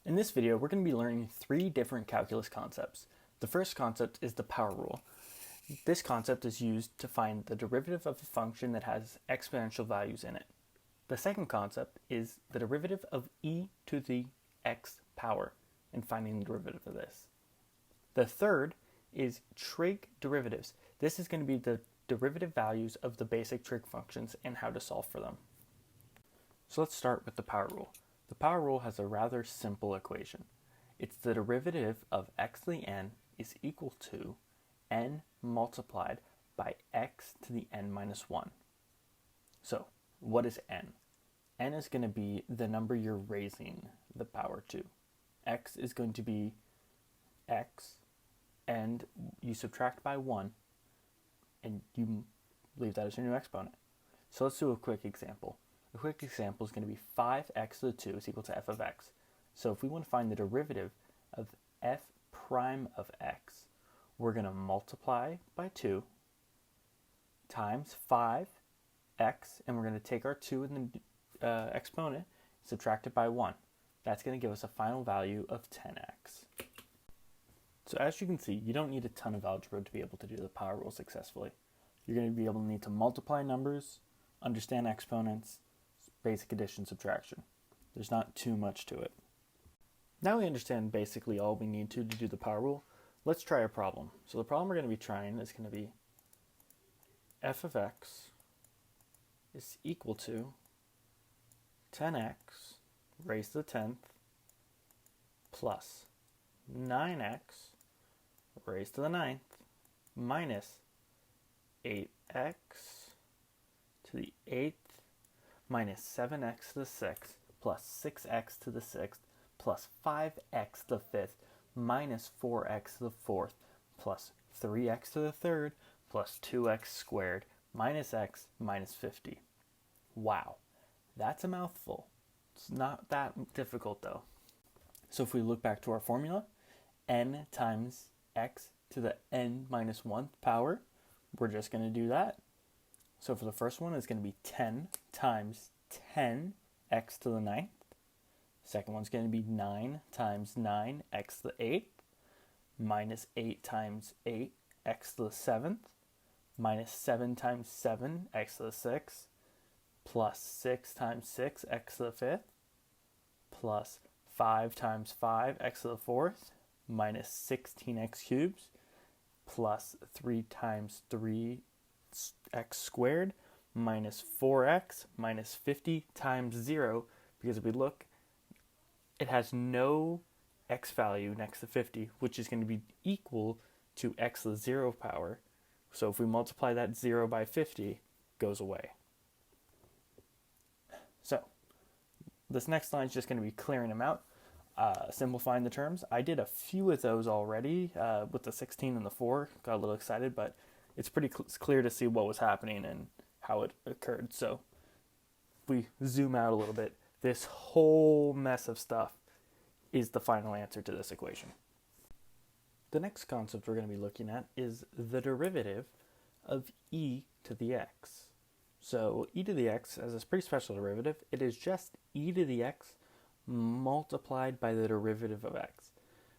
In this video, we're going to be learning three different calculus concepts. The first concept is the power rule. This concept is used to find the derivative of a function that has exponential values in it. The second concept is the derivative of e to the x power and finding the derivative of this. The third is trig derivatives. This is going to be the derivative values of the basic trig functions and how to solve for them. So let's start with the power rule. The power rule has a rather simple equation. It's the derivative of x to the n is equal to n multiplied by x to the n minus 1. So what is n? N is going to be the number you're raising the power to. X is going to be x, and you subtract by 1, and you leave that as your new exponent. So let's do a quick example. A quick example is going to be 5x to the 2 is equal to f of x. So if we want to find the derivative of f prime of x, we're going to multiply by 2 times 5x, and we're going to take our 2 in the exponent, subtract it by 1. That's going to give us a final value of 10x. So as you can see, you don't need a ton of algebra to be able to do the power rule successfully. You're going to be able to need to multiply numbers, understand exponents, basic addition, subtraction. There's not too much to it. Now we understand basically all we need to do the power rule. Let's try a problem. So the problem we're going to be trying is going to be f of x is equal to 10x raised to the 10th plus 9x raised to the 9th minus 8x to the 8th minus 7x to the 6th plus 6x to the 6th plus 5x to the 5th minus 4x to the 4th plus 3x to the 3rd plus 2x squared minus x minus 50. Wow, that's a mouthful. It's not that difficult though. So if we look back to our formula, n times x to the n minus 1th power, we're just going to do that. So for the first one, it's going to be 10 times 10x to the 9th. Second one's going to be 9 times 9x to the 8th minus 8 times 8x to the 7th minus 7 times 7x to the 6th plus 6 times 6x to the 5th plus 5 times 5x to the 4th minus 16x cubed plus 3 times 3x squared minus 4x minus 50 times 0, because if we look, it has no x value next to 50, which is going to be equal to x to the 0 power. So if we multiply that 0 by 50, it goes away. So this next line is just going to be clearing them out, simplifying the terms. I did a few of those already with the 16 and the 4. Got a little excited, but it's pretty clear to see what was happening and how it occurred. So if we zoom out a little bit, this whole mess of stuff is the final answer to this equation. The next concept we're going to be looking at is the derivative of e to the x. So e to the x has a pretty special derivative. It is just e to the x multiplied by the derivative of x.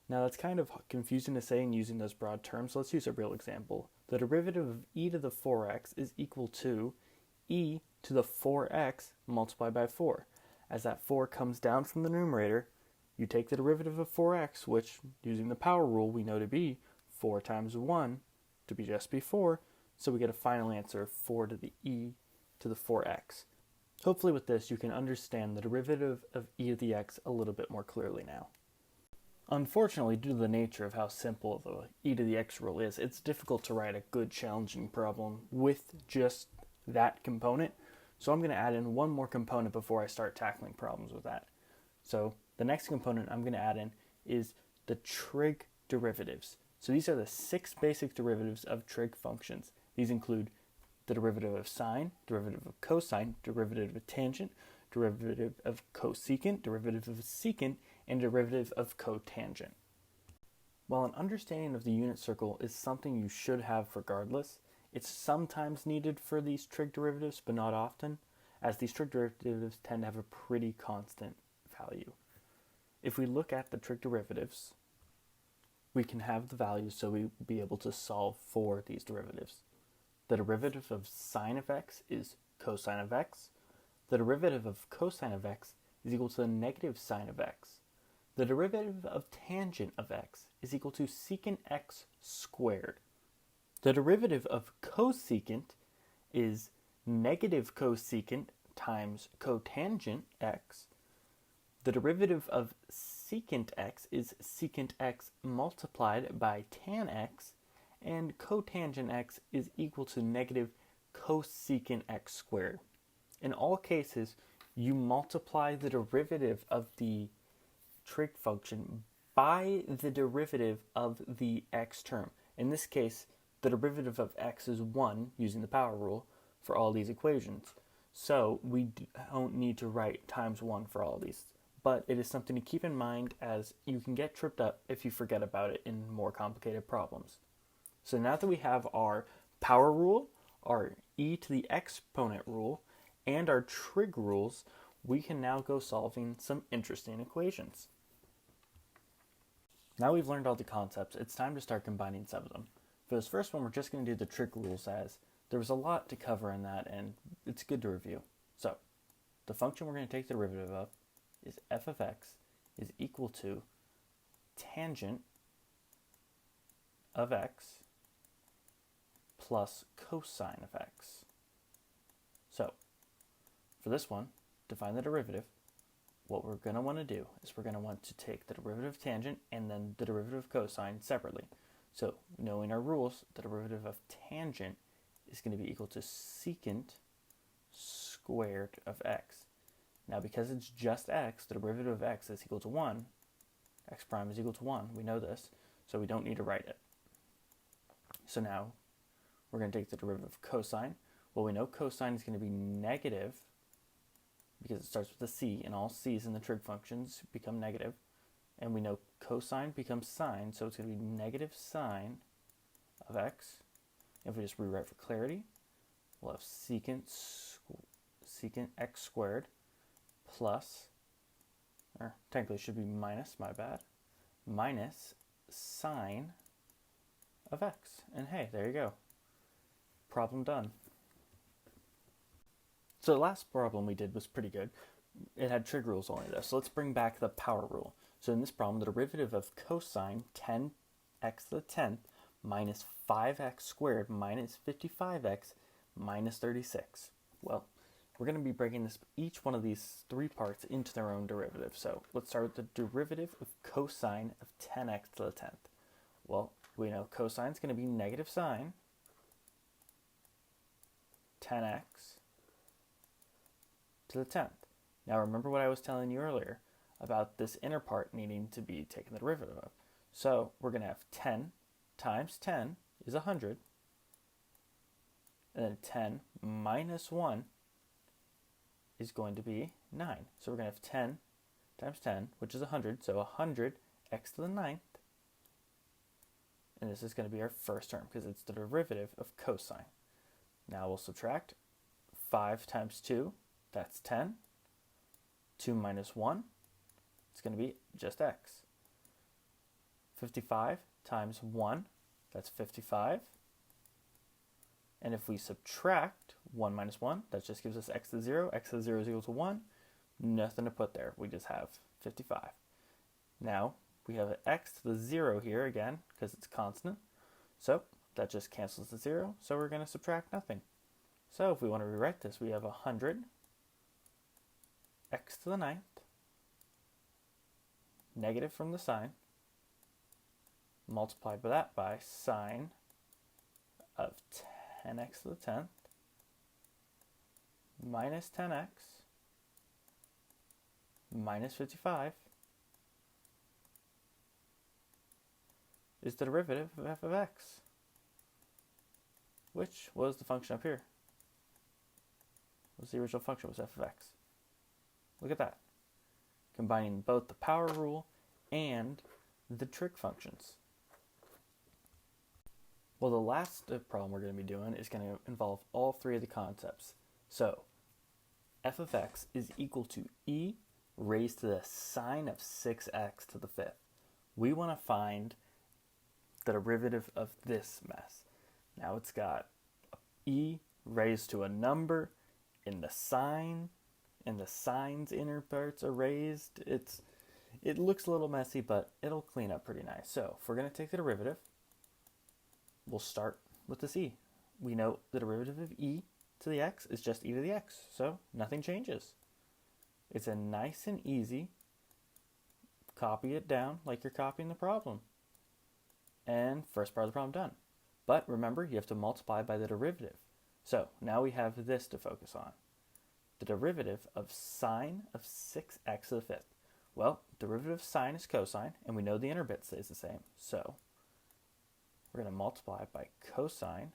Now that's kind of confusing to say and using those broad terms, so let's use a real example. The derivative of e to the 4x is equal to e to the 4x multiplied by 4. As that 4 comes down from the numerator, you take the derivative of 4x, which, using the power rule, we know to be 4 times 1 to be just be 4, so we get a final answer of 4 to the e to the 4x. Hopefully with this, you can understand the derivative of e to the x a little bit more clearly now. Unfortunately, due to the nature of how simple the e to the x rule is, it's difficult to write a good challenging problem with just that component. So I'm going to add in one more component before I start tackling problems with that. So the next component I'm going to add in is the trig derivatives. So these are the 6 basic derivatives of trig functions. These include the derivative of sine, derivative of cosine, derivative of tangent, derivative of cosecant, derivative of secant, and derivative of cotangent. While an understanding of the unit circle is something you should have regardless, it's sometimes needed for these trig derivatives, but not often, as these trig derivatives tend to have a pretty constant value. if we look at the trig derivatives, we can have the values so we'll be able to solve for these derivatives. The derivative of sine of x is cosine of x. The derivative of cosine of x is equal to the negative sine of x. The derivative of tangent of x is equal to secant x squared. The derivative of cosecant is negative cosecant times cotangent x. The derivative of secant x is secant x multiplied by tan x, and cotangent x is equal to negative cosecant x squared. In all cases, you multiply the derivative of the trig function by the derivative of the x term. In this case, the derivative of x is 1 using the power rule for all these equations. So we don't need to write times 1 for all these. But it is something to keep in mind, as you can get tripped up if you forget about it in more complicated problems. So now that we have our power rule, our e to the exponent rule, and our trig rules, we can now go solving some interesting equations. Now we've learned all the concepts, it's time to start combining some of them. For this first one, we're just going to do the trig rules, as there was a lot to cover in that and it's good to review. So the function we're going to take the derivative of is f of x is equal to tangent of x plus cosine of x. So for this one, to find the derivative, what we're going to want to do is we're going to want to take the derivative of tangent and then the derivative of cosine separately. So knowing our rules, the derivative of tangent is going to be equal to secant squared of x. Now because it's just x, the derivative of x is equal to 1, x prime is equal to 1, we know this, so we don't need to write it. So now we're going to take the derivative of cosine. Well, we know cosine is going to be negative because it starts with a c, and all c's in the trig functions become negative. And we know cosine becomes sine, so it's going to be negative sine of x. If we just rewrite for clarity, we'll have secant x squared plus, or technically it should be minus, my bad, minus sine of x. And hey, there you go. Problem done. So the last problem we did was pretty good. It had trig rules only though, so let's bring back the power rule. So in this problem, the derivative of cosine 10x to the 10th minus 5x squared minus 55x minus 36. Well, we're going to be breaking each one of these three parts into their own derivative. So let's start with the derivative of cosine of 10x to the 10th. Well, we know cosine is going to be negative sine 10x to the 10th. Now remember what I was telling you earlier about this inner part needing to be taken the derivative of. So we're going to have 10 times 10 is 100, and then 10 minus 1 is going to be 9. So we're going to have 10 times 10, which is 100, so 100 x to the 9th, and this is going to be our first term because it's the derivative of cosine. Now we'll subtract 5 times 2, that's 10. 2 minus 1, it's going to be just x. 55 times 1, that's 55. And if we subtract 1 minus 1, that just gives us x to the 0. X to the 0 is equal to 1. Nothing to put there. We just have 55. Now, we have an x to the 0 here again, because it's constant. So, that just cancels the 0. So, we're going to subtract nothing. So, if we want to rewrite this, we have 100 x to the 9th, negative from the sign, multiplied by that by sine of 10x to the 10th, minus 10x, minus 55, is the derivative of f of x, which was the function up here. What was the original function? Was f of x. Look at that. Combining both the power rule and the trig functions. Well, the last problem we're going to be doing is going to involve all three of the concepts. So, f of x is equal to e raised to the sine of 6x to the fifth. We want to find the derivative of this mess. Now it's got e raised to a number in the sine, and the sine's inner parts are raised. It looks a little messy, but it'll clean up pretty nice. So if we're going to take the derivative, we'll start with this e. We know the derivative of e to the x is just e to the x, so nothing changes. It's a nice and easy, copy it down like you're copying the problem. And first part of the problem done. But remember, you have to multiply by the derivative. So now we have this to focus on. The derivative of sine of 6x to the fifth. Well, derivative of sine is cosine, and we know the inner bit stays the same. So we're going to multiply by cosine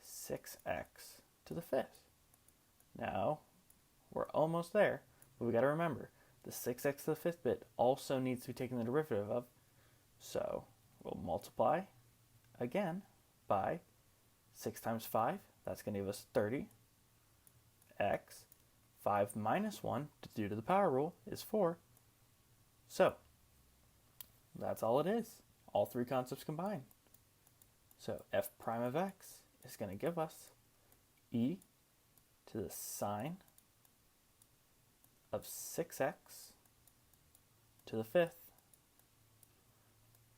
6x to the fifth. Now, we're almost there, but we got to remember, the 6x to the fifth bit also needs to be taken the derivative of, so we'll multiply again by 6 times 5, that's going to give us 30, x, 5 minus 1, due to the power rule, is 4. So, that's all it is, all three concepts combined. So f prime of x is going to give us e to the sine of 6x to the fifth,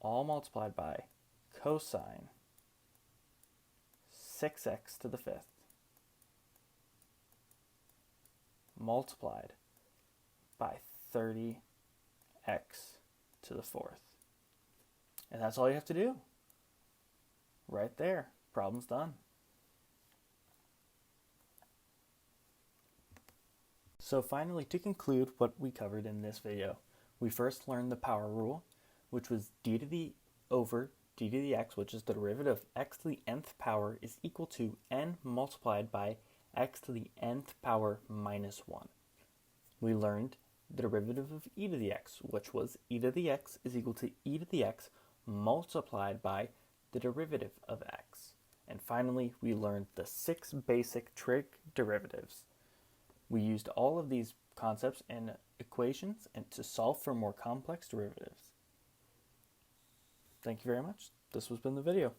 all multiplied by cosine 6x to the fifth, multiplied by 30x to the fourth. And that's all you have to do. Right there, problem's done. So finally, to conclude what we covered in this video, we first learned the power rule, which was d to the over d to the x, which is the derivative of x to the nth power, is equal to n multiplied by x to the nth power minus 1. We learned the derivative of e to the x, which was e to the x is equal to e to the x multiplied by the derivative of x. And finally, we learned the 6 basic trig derivatives. We used all of these concepts in equations and to solve for more complex derivatives. Thank you very much. This has been the video.